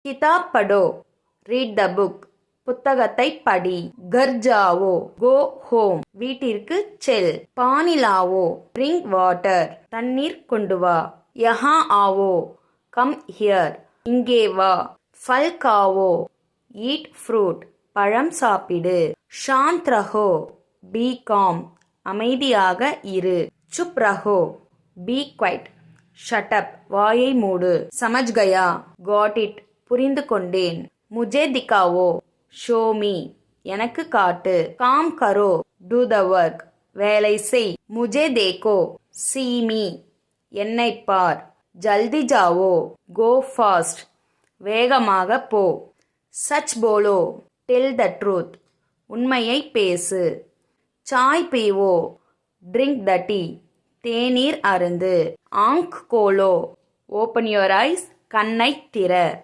கிதாப் படோ, read the book, புத்தகத்தை படி. கர் ஜாவோ, கோ ஹோம், வீட்டிற்கு செல். பானி லாவோ, ட்ரிங்க் வாட்டர், தண்ணீர் கொண்டு வா. யஹா ஆவோ, கம் ஹியர், இங்கே வா. ஃபல் காவோ, ஈட் ஃப்ரூட், பழம் சாப்பிடு. ஷாந்த் ரஹோ, பி காம், அமைதியாக இரு. சுப் Raho, B quite, shut up, வாயை மூடு. சமஜ் கயா, காட் இட், புரிந்து கொண்டேன். முஜே திக்காவோ, ஷோ மீ, எனக்கு காட்டு. Com Karo, two the work, வேலை செய். முஜே தேக்கோ, சீ மீ, என்னை பார். ஜல்தி ஜாவோ, கோ ஃபாஸ்ட், வேகமாக போ. Such polo, tell the truth, உண்மையை பேசு. சாய் பீவோ, ட்ரிங்க் த டீ, தேநீர் அருந்து. ஆங்க் கோலோ, ஓப்பன் யுவர் ஐஸ், கண்ணை திற.